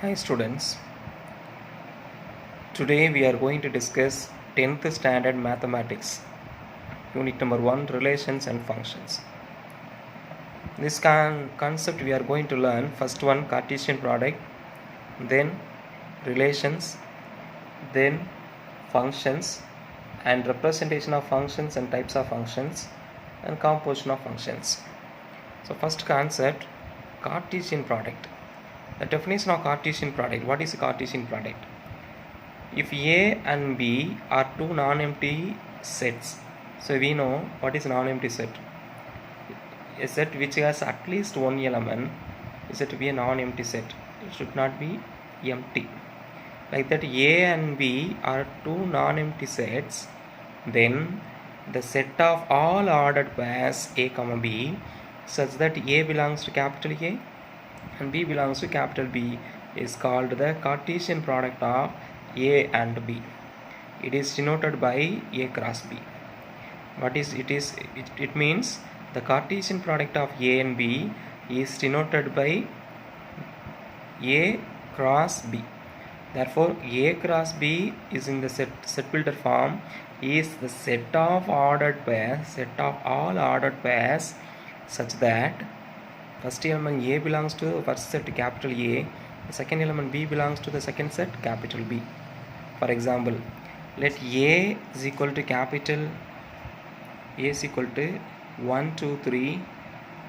Hi students, today we are going to discuss 10th standard mathematics, unit number 1, relations and functions. This concept we are going to learn first one Cartesian product, then relations, then functions and representation of functions and types of functions and composition of functions. So first concept, Cartesian product. The definition of Cartesian product. What is a Cartesian product? If A and B are two non-empty sets, so we know what is non-empty set. A set which has at least one element is said to be a non-empty set. It should not be empty. Like that, A and B are two non-empty sets, then the set of all ordered pairs A, B such that A belongs to capital A and B belongs to capital B is called the Cartesian product of A and B. It is denoted by A cross B. What is it? It means the Cartesian product of A and B is denoted by A cross B. Therefore, A cross B is in the set builder form is the set of ordered pairs, set of all ordered pairs such that first element A belongs to first set capital A, the second element B belongs to the second set capital B. For example, let A is equal to capital A is equal to 1, 2, 3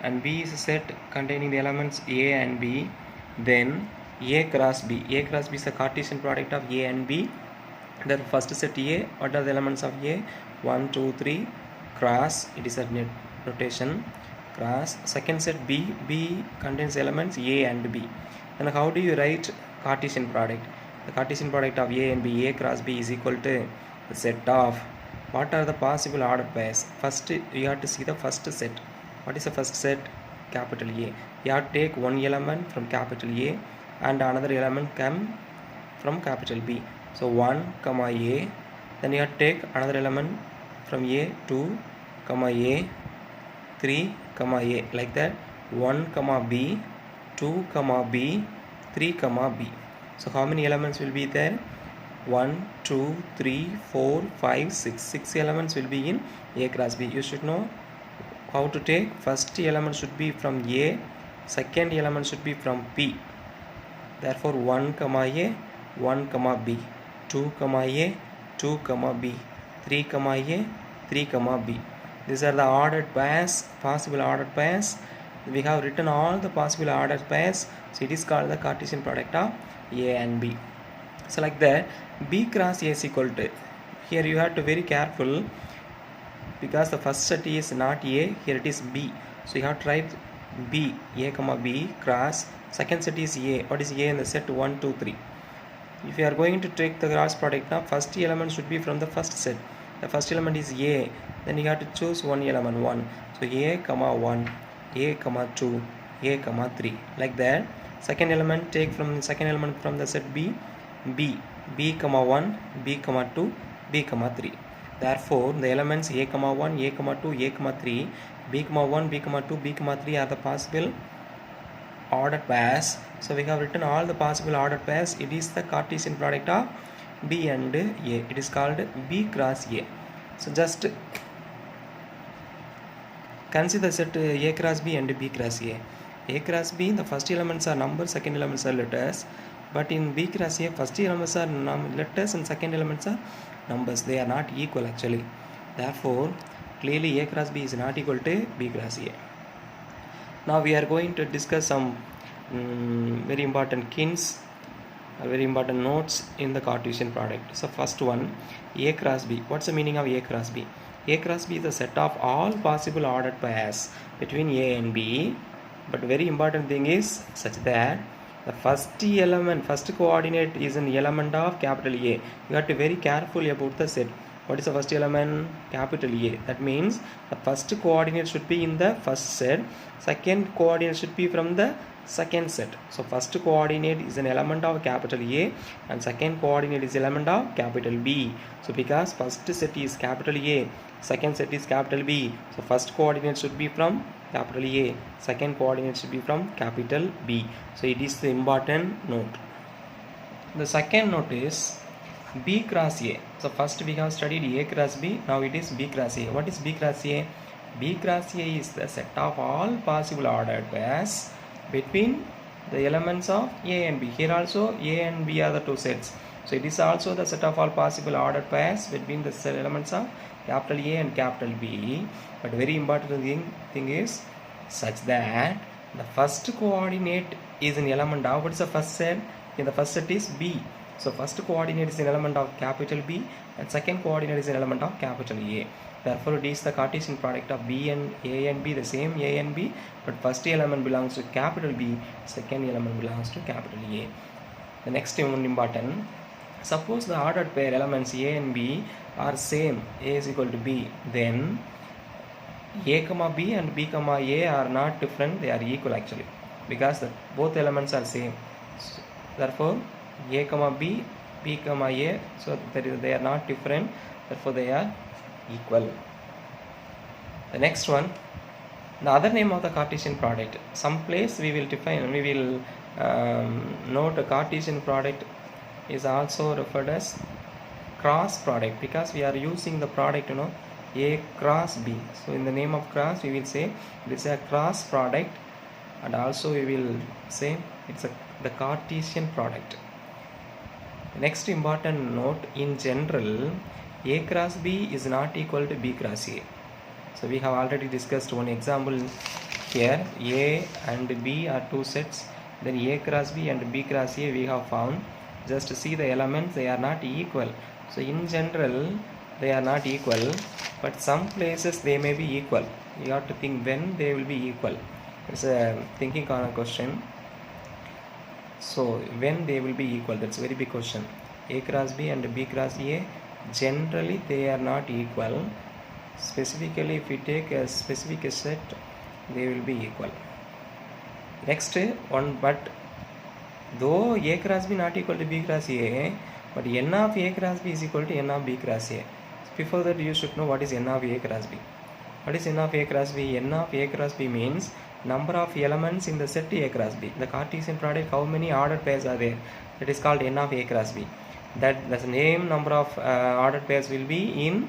and B is a set containing the elements A and B, then A cross B. A cross B is the Cartesian product of A and B. The first set A, what are the elements of A? 1, 2, 3 cross, it is a notation cross. Second set B, B contains elements A and B. Then how do you write Cartesian product? The Cartesian product of A and B, A cross B is equal to the set of, what are the possible ordered pairs? First you have to see the first set. What is the first set? Capital A. You have to take one element from capital A and another element come from capital B. So 1, A, then you have to take another element from A, 2, A, 3, A, like that 1, B, 2, B, 3, B. So how many elements will be there? 1, 2, 3, 4, 5, 6. 6 elements will be in A cross B. You should know how to take. First element should be from A, second element should be from B. Therefore 1, A, 1, B, 2, A, 2, B, 3, A, 3, B. These are the ordered pairs, possible ordered pairs. We have written all the possible ordered pairs. So it is called the Cartesian product of A and B. So like that, B cross A is equal to, here you have to be very careful because the first set is not A, here it is B. So you have to write B, A, B cross. Second set is A. What is A in the set? 1, 2, 3. If you are going to take the cross product now, first element should be from the first set. The first element is A, then you have to choose one element 1. So A, 1, A, 2, A, 3. Like that. Second element, take from the second element from the set B, B, 1, B, 2, B, 3. Therefore, the elements A, 1, A, 2, A, 3, B, 1, B, 2, B, 3 are the possible ordered pairs. So we have written all the possible ordered pairs. It is the Cartesian product of B and A. It is called B cross A. So just consider set A cross B and B cross A. A cross B, the first elements are numbers, second elements are letters. But in B cross A, first elements are letters and second elements are numbers. They are not equal actually. Therefore, clearly A cross B is not equal to B cross A. Now we are going to discuss some very important hints, very important notes in the Cartesian product. So first one, A cross B. What's the meaning of A cross B? A cross B is the set of all possible ordered pairs between A and B. But very important thing is such that the first element, first coordinate is an element of capital A. You have to be very careful about the set. What is the first element? Capital A. That means the first coordinate should be in the first set. Second coordinate should be from the second set. So first coordinate is an element of capital A and second coordinate is element of capital B. So because first set is capital A, second set is capital B. So first coordinate should be from capital A, second coordinate should be from capital B. So it is the important note. The second note is B cross A. So first we have studied A cross B, now it is B cross A. What is B cross A? B cross A is the set of all possible ordered pairs between the elements of A and B. Here also A and B are the two sets. So it is also the set of all possible ordered pairs between the elements of capital A and capital B. But very important thing is such that the first coordinate is an element of, what is the first set? In the first set is B. So first coordinate is an element of capital B and second coordinate is an element of capital A. Therefore it is the Cartesian product of B and A and B, the same A and B, but first element belongs to capital B, second element belongs to capital A. The next one important, suppose the ordered pair elements A and B are same, A is equal to B, then A comma B and B comma A are not different, they are equal actually, because both elements are same. So, therefore A comma B, B comma A, so they are not different, therefore they are equal. The next one, the other name of the Cartesian product. Some place we will define, we will note a Cartesian product is also referred as cross product, because we are using the product, A cross B. So in the name of cross we will say it is a cross product, and also we will say it's the Cartesian product. Next important note, in general A cross B is not equal to B cross A. So we have already discussed one example here. A and B are two sets, then A cross B and B cross A we have found. Just to see the elements, they are not equal. So in general they are not equal, but some places they may be equal. You have to think when they will be equal. It's a thinking corner question. So when they will be equal, that's a very big question. A cross B and B cross A, generally they are not equal. Specifically if we take a specific set, they will be equal. Next one, but though A cross B not equal to B cross A, but n of A cross B is equal to n of B cross A. Before that you should know what is n of A cross B. What is n of A cross B? N of A cross B means number of elements in the set A cross B. The Cartesian product, how many ordered pairs are there? That is called n of A cross B. That the same number of ordered pairs will be in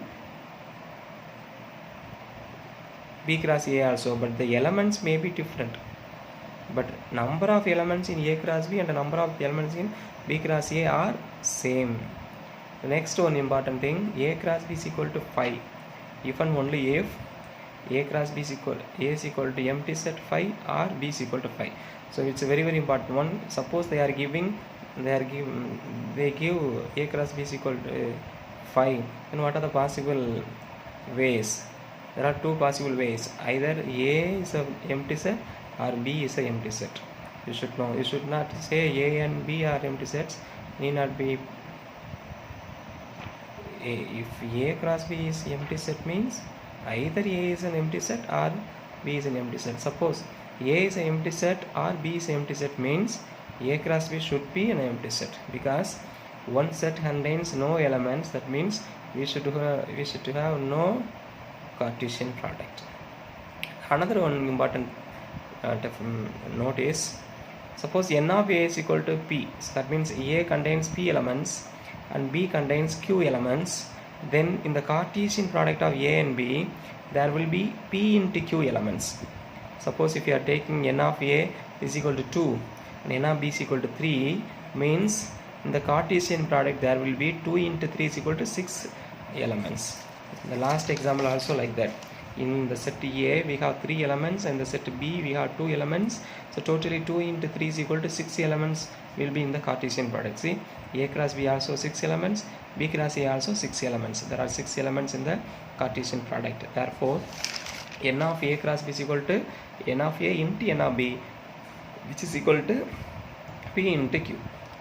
B cross A also, but the elements may be different. But number of elements in A cross B and the number of elements in B cross A are same. The next one important thing, A cross B is equal to 5 if and only if A cross B is equal, A is equal to empty set 5 or B is equal to 5. So it's a very important one. Suppose they give A cross B is equal to 5, then what are the possible ways? There are two possible ways. Either A is an empty set or B is an empty set. You should know. You should not say A and B are empty sets. Need not be. If A cross B is empty set means either A is an empty set or B is an empty set. Suppose A is an empty set or B is an empty set means A cross B should be an empty set, because one set contains no elements. That means we should have no Cartesian product. Another one important note is, suppose n of A is equal to P. So that means A contains P elements and B contains Q elements. Then in the Cartesian product of A and B, there will be P into Q elements. Suppose if you are taking n of A is equal to 2 and n of B is equal to 3, means in the Cartesian product there will be 2 into 3 is equal to 6 elements. The last example also like that. In the set A we have 3 elements and the set B we have 2 elements. So totally 2 into 3 is equal to 6 elements will be in the Cartesian product. See, A cross B also 6 elements, B cross A also 6 elements. There are 6 elements in the Cartesian product. Therefore, n of A cross B is equal to n of A into n of B, which is equal to P into Q.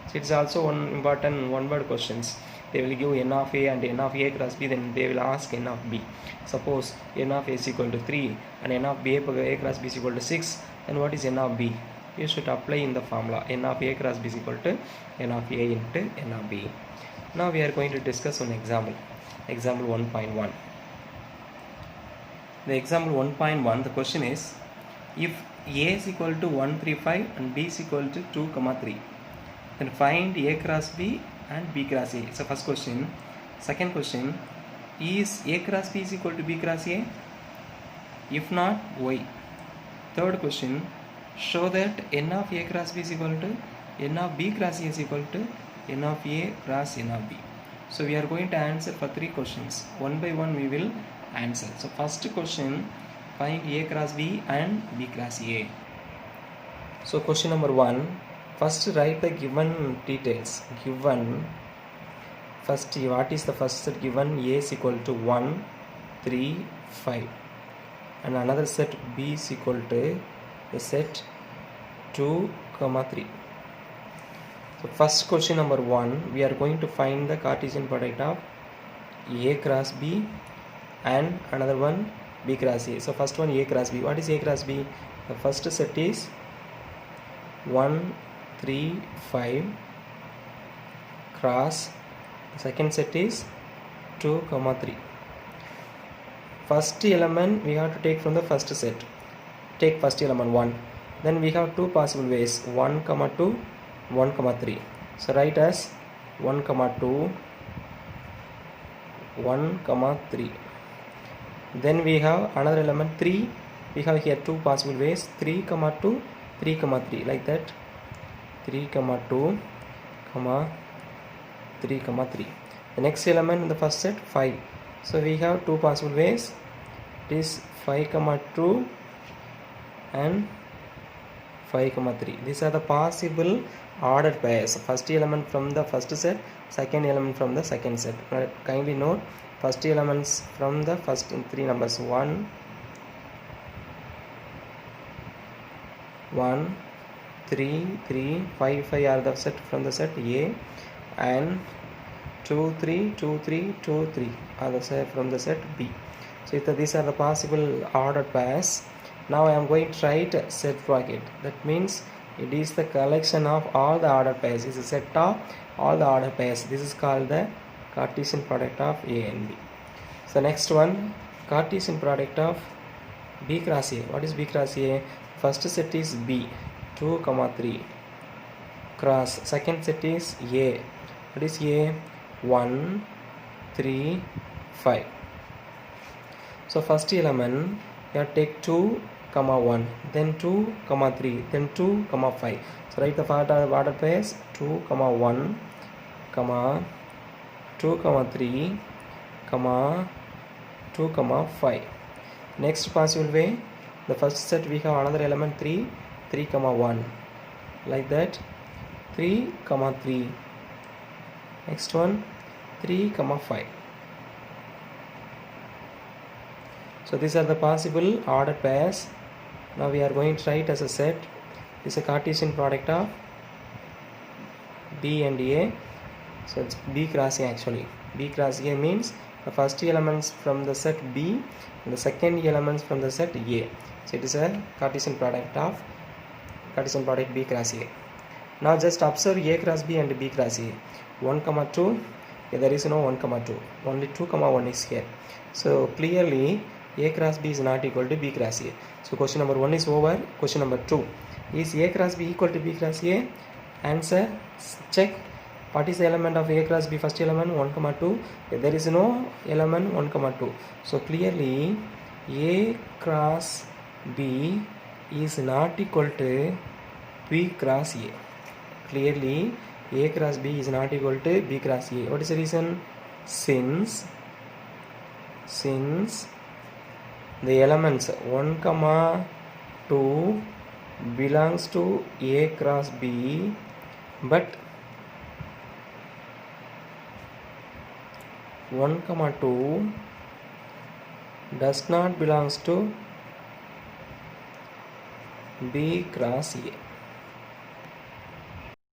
So it's also one important one-word questions. They will give n of A and n of A cross B, then they will ask n of B. Suppose n of A is equal to 3 and n of B A cross B is equal to 6, then what is n of B? You should apply in the formula. N of A cross B is equal to n of A into n of B. Now we are going to discuss one example. Example 1.1. The example 1.1, the question is, if A is equal to 135 and B is equal to 2, 3, Then find A cross B and B cross A. It's the first question. Second question, is A cross B is equal to B cross A? If not, why? Third question, show that n of A cross B is equal to n of B cross A is equal to n of A cross n of B. So we are going to answer for 3 questions. One by one we will answer. So first question, find A cross B and B cross A. So question number 1, first write the given details. Given, first what is the first set given? A is equal to 1, 3, 5. And another set B is equal to the set 2, 3. So first question number 1, we are going to find the Cartesian product of A cross B and another one B cross A. So first one A cross B. What is A cross B? The first set is 1, 3, 5 cross. The second set is 2, 3. First element we have to take from the first set. Take first element 1. Then we have 2 possible ways, 1, 2, 1, 3. So write as 1, 2, 1, 3. Then we have another element 3. We have here 2 possible ways, 3, 2, 3, 3, like that. 3, 2, 3, 3. The next element in the first set 5. So we have 2 possible ways. It is 5, 2 and 5, 3. These are the possible ordered pairs. First element from the first set, second element from the second set. Kindly note, first elements from the first 3 numbers 1, 3, 3, 5, 5 are the set from the set A, and 2, 3, 2, 3, 2, 3 are the set from the set B. So these are the possible ordered pairs. Now I am going to write set bracket. That means it is the collection of all the ordered pairs. It's a set of all the ordered pairs. This is called the Cartesian product of A and B. So next one, Cartesian product of B cross A. What is B cross A? First set is B, 2, 3 cross. Second set is A. What is A? 1, 3, 5. So first element, you have to take 2, 1, then 2, 3, then 2, 5. So write the ordered pairs, 2, 1, 2, 3, 2, 5. Next possible way, the first set we have another element 3, 3, 1, like that. 3, 3. Next one 3, 5. So these are the possible ordered pairs. Now we are going to write as a set. This is a Cartesian product of B and A. So it's B cross A actually. B cross A means the first elements from the set B and the second elements from the set A. So it is a Cartesian product B cross A. Now just observe A cross B and B cross A. 1, 2. There is no 1, 2. Only 2, 1 is here. So clearly A cross B is not equal to B cross A. So question number 1 is over. Question number 2. Is A cross B equal to B cross A? Answer. Check. What is the element of A cross B? First element 1, 2. There is no element 1, 2. So clearly A cross B is not equal to B cross A. Clearly A cross B is not equal to B cross A. What is the reason? Since the elements 1, 2 belongs to A cross B, but 1, 2 does not belongs to B cross A.